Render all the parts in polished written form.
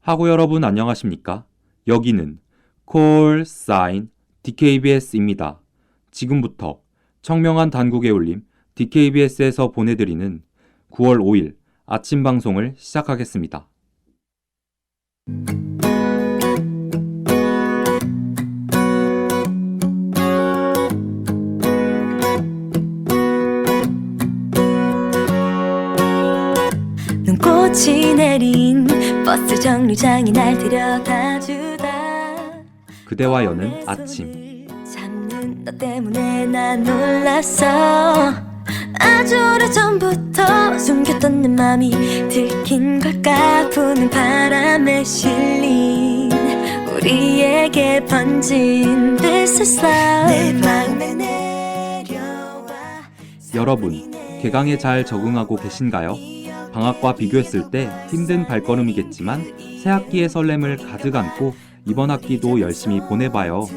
하고 여러분 안녕하십니까? 여기는 콜 사인 DKBS입니다. 지금부터 청명한 단국의 울림 DKBS에서 보내드리는 9월 5일 아침 방송을 시작하겠습니다. 눈꽃이 내린 버스 정류장이 날 데려다주다. 그대와 여는 아침. 잡는 너 때문에 난 놀랐어. 아주 오래전부터 숨겼던 내 맘이 들킨 걸까. 부는 바람에 실린 우리에게 번진 This is love. 내 마음에 내려와. 여러분, 개강에 잘 적응하고 계신가요? 방학과 비교했을 때 힘든 발걸음이겠지만 새학기의 설렘을 가득 안고 이번 학기도 열심히 보내봐요.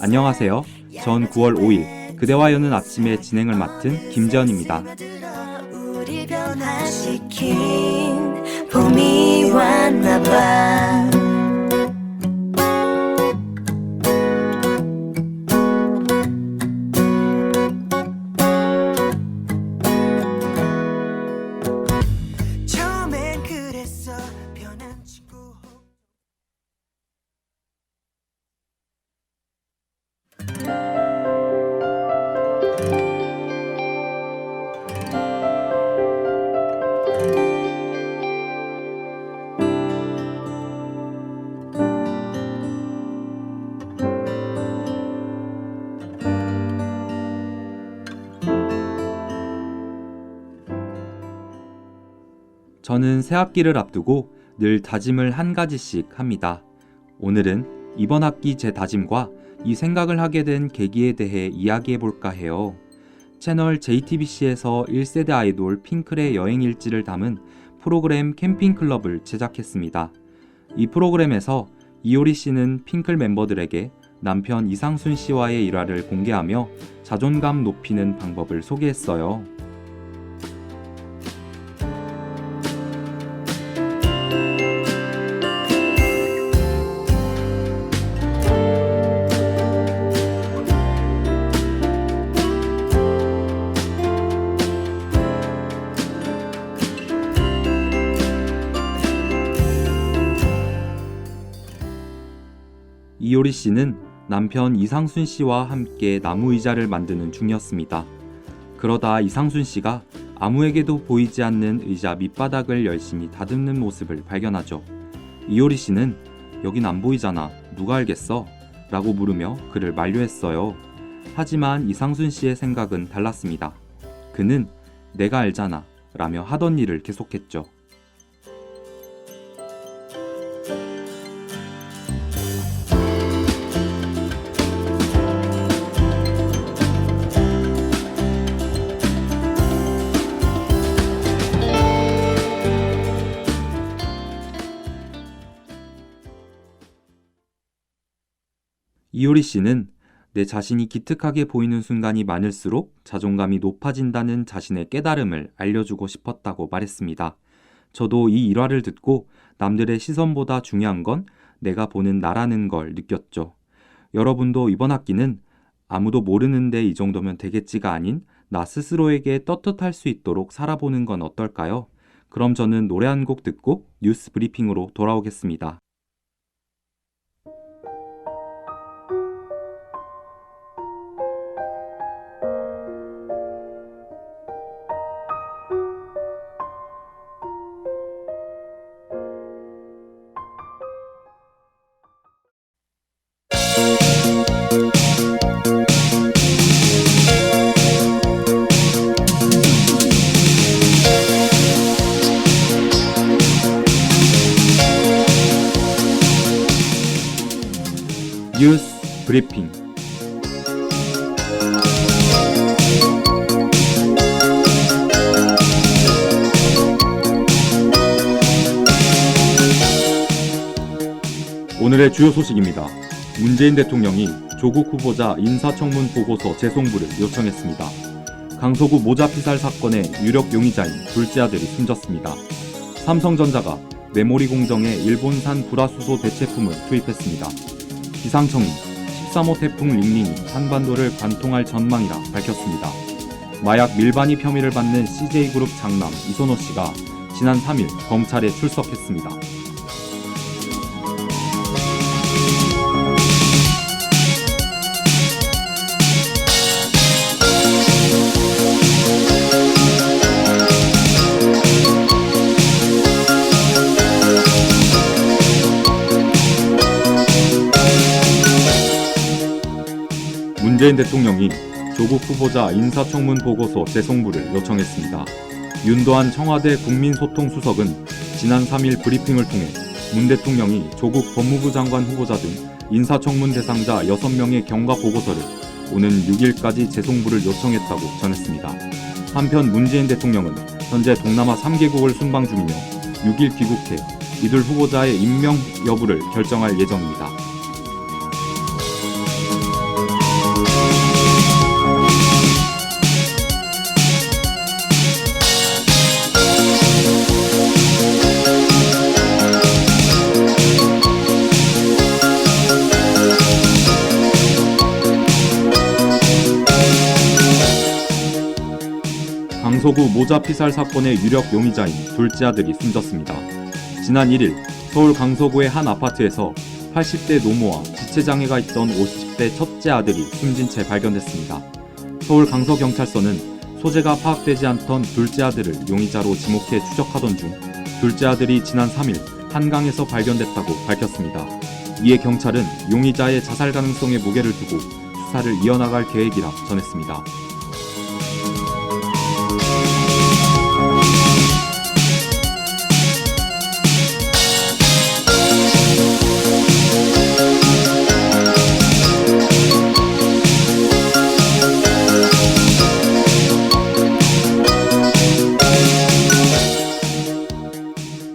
안녕하세요. 전 9월 5일 그대와 여는 아침에 진행을 맡은 김재현입니다. 우리 변화시킨 봄이 왔나봐. 처음엔 그랬어 변한 친구. 저는 새학기를 앞두고 늘 다짐을 한 가지씩 합니다. 오늘은 이번 학기 제 다짐과 이 생각을 하게 된 계기에 대해 이야기해볼까 해요. 채널 JTBC에서 1세대 아이돌 핑클의 여행일지를 담은 프로그램 캠핑클럽을 제작했습니다. 이 프로그램에서 이효리 씨는 핑클 멤버들에게 남편 이상순 씨와의 일화를 공개하며 자존감 높이는 방법을 소개했어요. 이효리 씨는 남편 이상순 씨와 함께 나무 의자를 만드는 중이었습니다. 그러다 이상순 씨가 아무에게도 보이지 않는 의자 밑바닥을 열심히 다듬는 모습을 발견하죠. 이효리 씨는 "여긴 안 보이잖아. 누가 알겠어?" 라고 물으며 그를 만류했어요. 하지만 이상순 씨의 생각은 달랐습니다. 그는 "내가 알잖아" 라며 하던 일을 계속했죠. 이효리 씨는 내 자신이 기특하게 보이는 순간이 많을수록 자존감이 높아진다는 자신의 깨달음을 알려주고 싶었다고 말했습니다. 저도 이 일화를 듣고 남들의 시선보다 중요한 건 내가 보는 나라는 걸 느꼈죠. 여러분도 이번 학기는 아무도 모르는데 이 정도면 되겠지가 아닌 나 스스로에게 떳떳할 수 있도록 살아보는 건 어떨까요? 그럼 저는 노래 한 곡 듣고 뉴스 브리핑으로 돌아오겠습니다. 뉴스 브리핑. 오늘의 주요 소식입니다. 문재인 대통령이 조국 후보자 인사청문 보고서 재송부를 요청했습니다. 강서구 모자 피살 사건의 유력 용의자인 둘째 아들이 숨졌습니다. 삼성전자가 메모리 공정에 일본산 불화수소 대체품을 투입했습니다. 기상청이 13호 태풍 링링이 한반도를 관통할 전망이라 밝혔습니다. 마약 밀반입 혐의를 받는 CJ그룹 장남 이소노 씨가 지난 3일 검찰에 출석했습니다. 문재인 대통령이 조국 후보자 인사청문 보고서 재송부를 요청했습니다. 윤도한 청와대 국민소통수석은 지난 3일 브리핑을 통해 문 대통령이 조국 법무부 장관 후보자 등 인사청문 대상자 6명의 경과 보고서를 오는 6일까지 재송부를 요청했다고 전했습니다. 한편 문재인 대통령은 현재 동남아 3개국을 순방 중이며 6일 귀국해 이들 후보자의 임명 여부를 결정할 예정입니다. 강서구 모자 피살 사건의 유력 용의자인 둘째 아들이 숨졌습니다. 지난 1일 서울 강서구의 한 아파트에서 80대 노모와 지체장애가 있던 50대 첫째 아들이 숨진 채 발견됐습니다. 서울 강서경찰서는 소재가 파악되지 않던 둘째 아들을 용의자로 지목해 추적하던 중 둘째 아들이 지난 3일 한강에서 발견됐다고 밝혔습니다. 이에 경찰은 용의자의 자살 가능성에 무게를 두고 수사를 이어나갈 계획이라 전했습니다.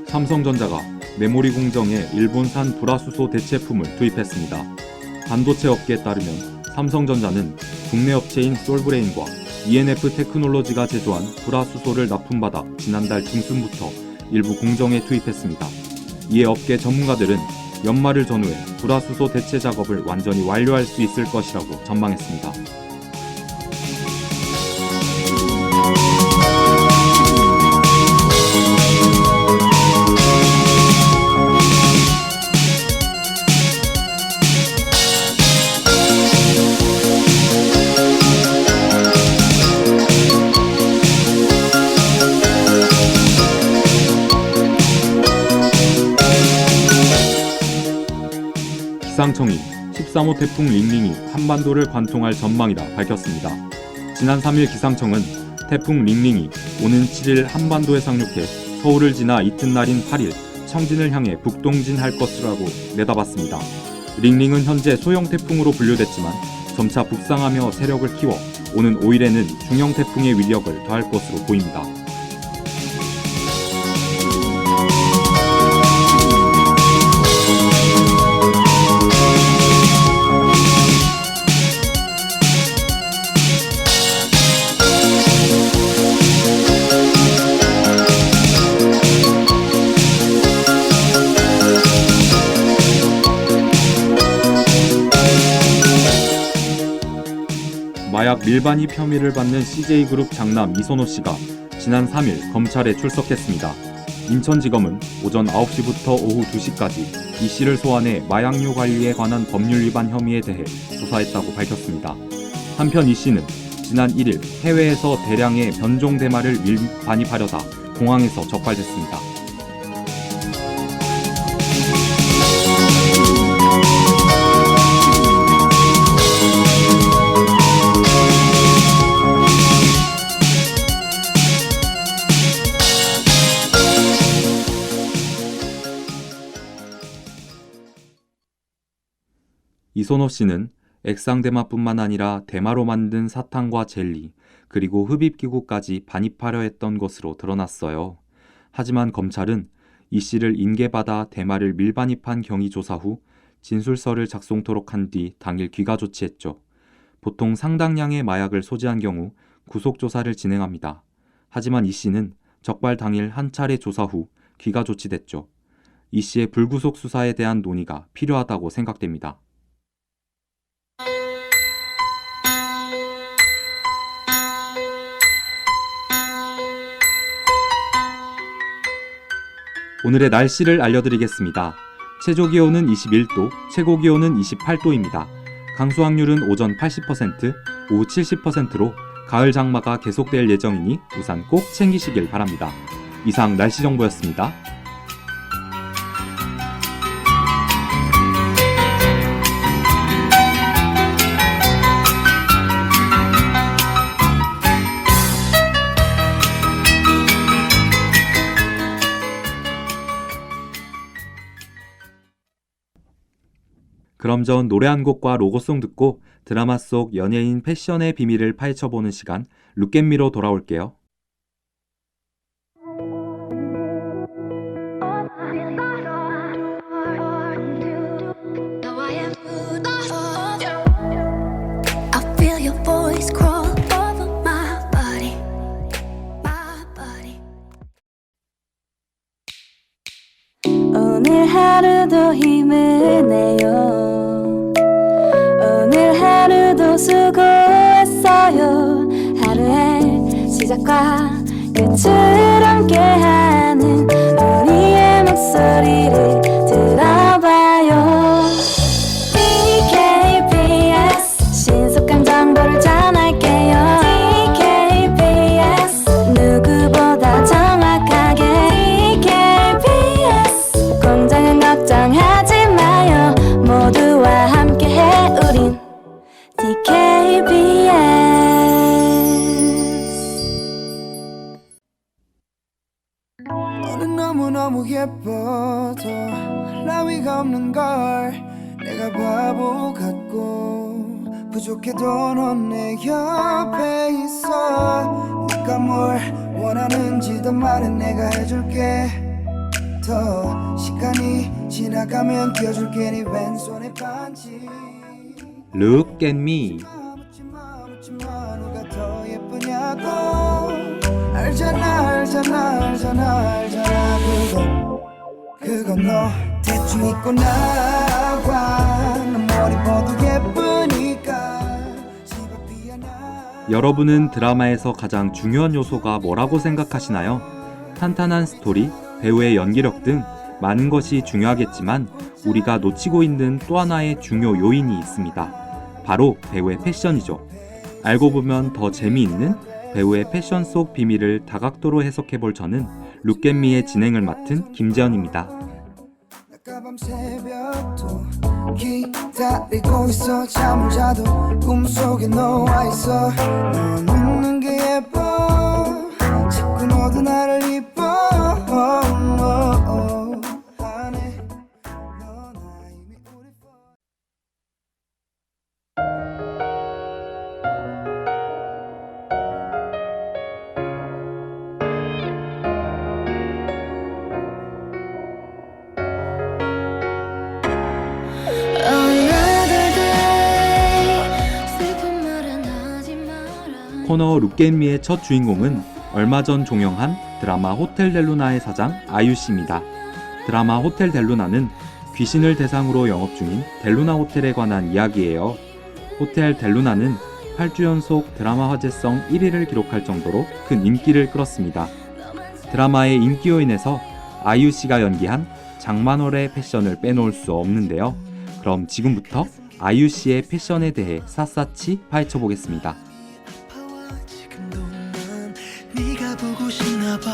삼성전자가 메모리 공정에 일본산 불화수소 대체품을 투입했습니다. 반도체 업계에 따르면 삼성전자는 국내 업체인 솔브레인과 ENF 테크놀로지가 제조한 불화수소를 납품받아 지난달 중순부터 일부 공정에 투입했습니다. 이에 업계 전문가들은 연말을 전후해 불화수소 대체 작업을 완전히 완료할 수 있을 것이라고 전망했습니다. 기상청이 13호 태풍 링링이 한반도를 관통할 전망이라 밝혔습니다. 지난 3일 기상청은 태풍 링링이 오는 7일 한반도에 상륙해 서울을 지나 이튿날인 8일 청진을 향해 북동진할 것이라고 내다봤습니다. 링링은 현재 소형 태풍으로 분류됐지만 점차 북상하며 세력을 키워 오는 5일에는 중형 태풍의 위력을 더할 것으로 보입니다. 마약 밀반입 혐의를 받는 CJ그룹 장남 이소노 씨가 지난 3일 검찰에 출석했습니다. 인천지검은 오전 9시부터 오후 2시까지 이 씨를 소환해 마약류 관리에 관한 법률 위반 혐의에 대해 조사했다고 밝혔습니다. 한편 이 씨는 지난 1일 해외에서 대량의 변종 대마를 밀반입하려다 공항에서 적발됐습니다. 이소노 씨는 액상대마뿐만 아니라 대마로 만든 사탕과 젤리, 그리고 흡입기구까지 반입하려 했던 것으로 드러났어요. 하지만 검찰은 이 씨를 인계받아 대마를 밀반입한 경위 조사 후 진술서를 작성토록 한 뒤 당일 귀가 조치했죠. 보통 상당량의 마약을 소지한 경우 구속조사를 진행합니다. 하지만 이 씨는 적발 당일 한 차례 조사 후 귀가 조치됐죠. 이 씨의 불구속 수사에 대한 논의가 필요하다고 생각됩니다. 오늘의 날씨를 알려드리겠습니다. 최저기온은 21도, 최고기온은 28도입니다. 강수확률은 오전 80%, 오후 70%로 가을 장마가 계속될 예정이니 우산 꼭 챙기시길 바랍니다. 이상 날씨 정보였습니다. 그럼 전 노래 한 곡과 로고송 듣고 드라마 속 연예인 패션의 비밀을 파헤쳐보는 시간 룩앤미로 돌아올게요. I feel your voice crawl over my body, my body. 오늘 하루도 힘을 내요. 오늘 하루도 수고했어요. 하루의 시작과 끝을 함께하는 우리의 목소리를 들어봐요. KBS 신속한 정보를 전할게요. KBS 누구보다 정확하게 KBS 공장은 걱정하지 마요. 모두와 함께해 우린 KBS. 너는 너무너무 예뻐도 라위가 없는 걸 내가 바보 같고 부족해도 넌 내 옆에 있어. 네가 뭘 원하는지도 말해 내가 해줄게. 더 시간이 지나가면 끼워줄게 네 왼손에 반지. Look at me. 묻지마 누가 더 예쁘냐고. 알잖아 그건 너 대충 입고 나와. 넌 머리 봐도 예쁘니까 집 앞이야 나. 여러분은 드라마에서 가장 중요한 요소가 뭐라고 생각하시나요? 탄탄한 스토리, 배우의 연기력 등 많은 것이 중요하겠지만 우리가 놓치고 있는 또 하나의 중요 요인이 있습니다. 바로 배우의 패션이죠. 알고 보면 더 재미있는 배우의 패션 속 비밀을 다각도로 해석해볼 저는 룩앤미의 진행을 맡은 김재현입니다. 낮과밤 새벽도 기다리고 있어. 잠을 자도 꿈속에 너와 있어. 넌 웃는 게 예뻐. 자꾸 너도 나를 이뻐. 하네. 넌 이미 우리 Another day 슬픈 말은 하지 마라. 코너 룩앤미의 첫 주인공은 얼마 전 종영한 드라마 호텔 델루나의 사장 아유씨입니다. 드라마 호텔 델루나는 귀신을 대상으로 영업 중인 델루나 호텔에 관한 이야기예요. 호텔 델루나는 8주 연속 드라마 화제성 1위를 기록할 정도로 큰 인기를 끌었습니다. 드라마의 인기 요인에서 아유씨가 연기한 장만월의 패션을 빼놓을 수 없는데요. 그럼 지금부터 아유씨의 패션에 대해 샅샅이 파헤쳐보겠습니다. 지금도 난 네가 보고 싶나봐.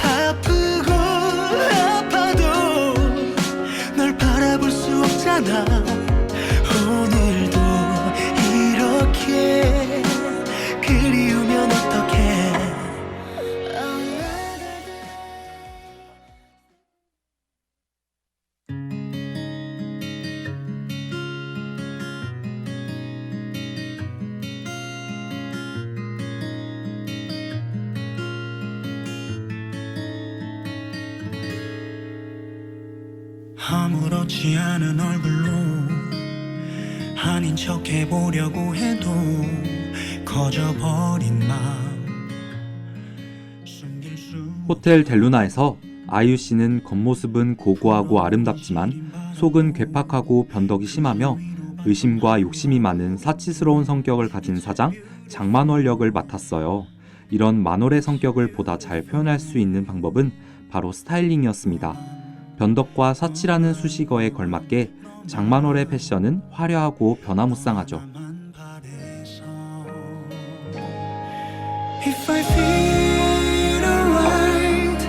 아프고 아파도 널 바라볼 수 없잖아. 오늘도 이렇게 그리우면 어떡해. 아무렇지 않은 얼굴로 아닌 척 해보려고 해도 커져버린 마음 숨길 수. 호텔 델루나에서 아이유 씨는 겉모습은 고고하고 아름답지만 속은 괴팍하고 변덕이 심하며 의심과 욕심이 많은 사치스러운 성격을 가진 사장 장만월 역을 맡았어요. 이런 만월의 성격을 보다 잘 표현할 수 있는 방법은 바로 스타일링이었습니다. 변덕과 사치라는 수식어에 걸맞게 장만월의 패션은 화려하고 변화무쌍하죠. If I feel alright,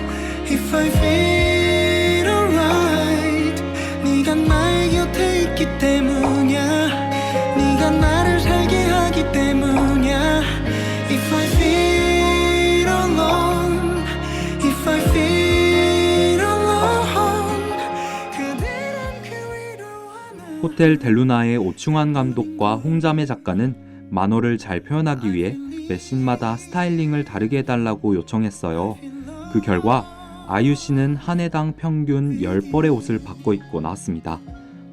if I feel alright, 네가 나의 곁에 있기 때문이야. 네가 나를 살게 하기 때문이야. If I feel alone, if I feel alone, 그대란 그 위로하는 호텔 델루나의 오충환 감독과 홍자매 작가는 만월을 잘 표현하기 위해 매 씬마다 스타일링을 다르게 해달라고 요청했어요. 그 결과 아이유 씨는 한 해당 평균 10벌의 옷을 바꿔 입고 나왔습니다.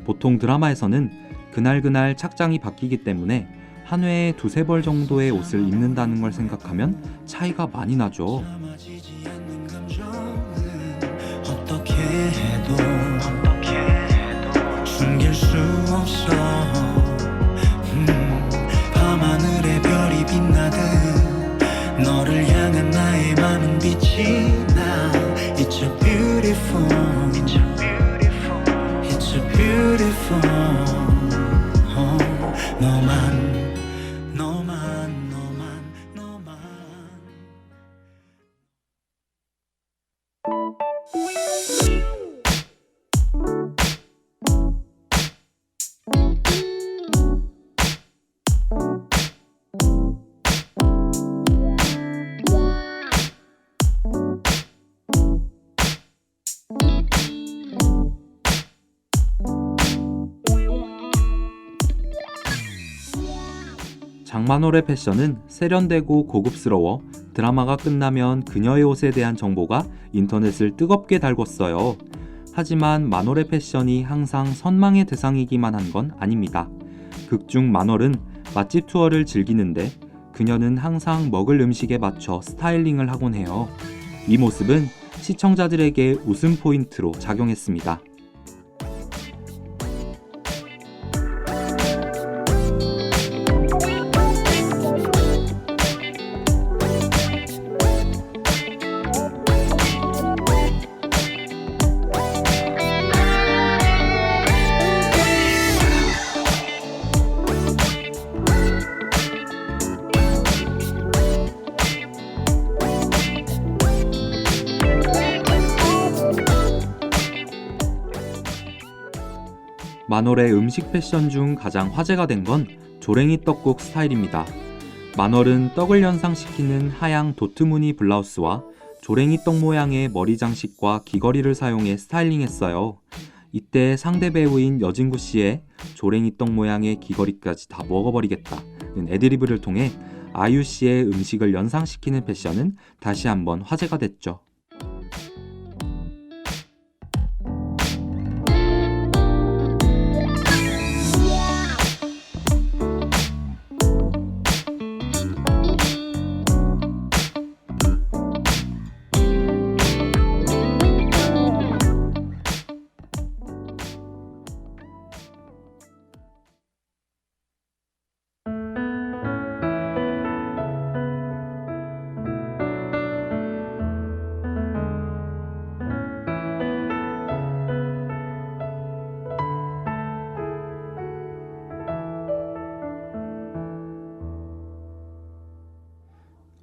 보통 드라마에서는 그날그날 착장이 바뀌기 때문에 한 회에 2-3벌 정도의 옷을 입는다는 걸 생각하면 차이가 많이 나죠. 남아지지 않는 감정은 어떻게 해도 숨길 수 없어. 밤하늘에 별이 빛나듯 너를 향한 나의 맘은 빛이 나. It's a beautiful, it's a beautiful, it's a beautiful. 너만, 너만, 너만, 너만. 장만월의 패션은 세련되고 고급스러워 드라마가 끝나면 그녀의 옷에 대한 정보가 인터넷을 뜨겁게 달궜어요. 하지만 만월의 패션이 항상 선망의 대상이기만 한 건 아닙니다. 극중 만월은 맛집 투어를 즐기는데 그녀는 항상 먹을 음식에 맞춰 스타일링을 하곤 해요. 이 모습은 시청자들에게 웃음 포인트로 작용했습니다. 만월의 음식 패션 중 가장 화제가 된 건 조랭이 떡국 스타일입니다. 만월은 떡을 연상시키는 하양 도트 무늬 블라우스와 조랭이 떡 모양의 머리 장식과 귀걸이를 사용해 스타일링했어요. 이때 상대 배우인 여진구 씨의 조랭이 떡 모양의 귀걸이까지 다 먹어버리겠다는 애드리브를 통해 아이유 씨의 음식을 연상시키는 패션은 다시 한번 화제가 됐죠.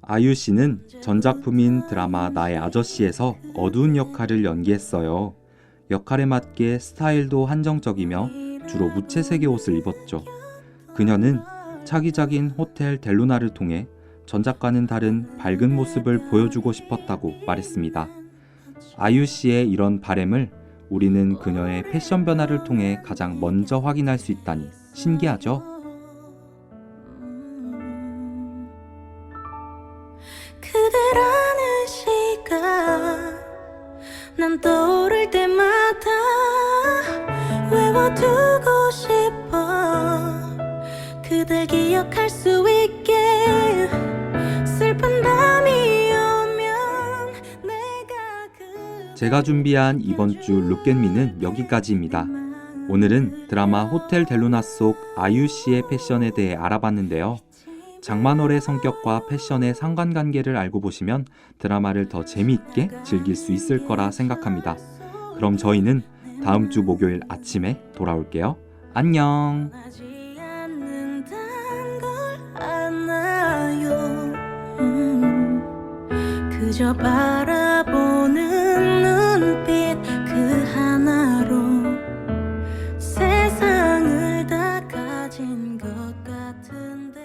아이유 씨는 전 작품인 드라마 나의 아저씨에서 어두운 역할을 연기했어요. 역할에 맞게 스타일도 한정적이며 주로 무채색의 옷을 입었죠. 그녀는 차기작인 호텔 델루나를 통해 전작과는 다른 밝은 모습을 보여주고 싶었다고 말했습니다. 아이유 씨의 이런 바램을 우리는 그녀의 패션 변화를 통해 가장 먼저 확인할 수 있다니 신기하죠? 그대라는 시간 난 떠오를 때마다 외워두고 싶어. 그댈 기억할 수 있게 슬픈 밤이 오면 내가 제가 준비한 이번 주 룩앤미는 여기까지입니다. 오늘은 드라마 호텔 델루나 속 아유 씨의 패션에 대해 알아봤는데요. 장만월의 성격과 패션의 상관관계를 알고 보시면 드라마를 더 재미있게 즐길 수 있을 거라 생각합니다. 그럼 저희는 다음 주 목요일 아침에 돌아올게요. 안녕. 하지 않는단 걸 아나요. 그저 바라보는 눈빛 그 하나로 세상을 다 가진 것 같은데.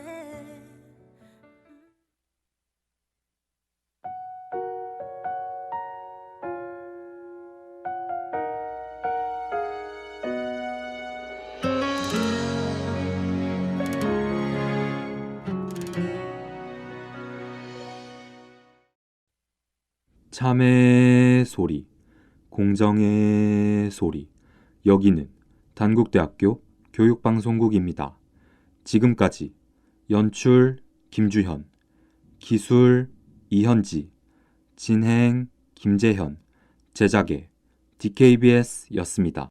참의 소리, 공정의 소리. 여기는 단국대학교 교육방송국입니다. 지금까지 연출 김주현, 기술 이현지, 진행 김재현, 제작의 DKBS였습니다.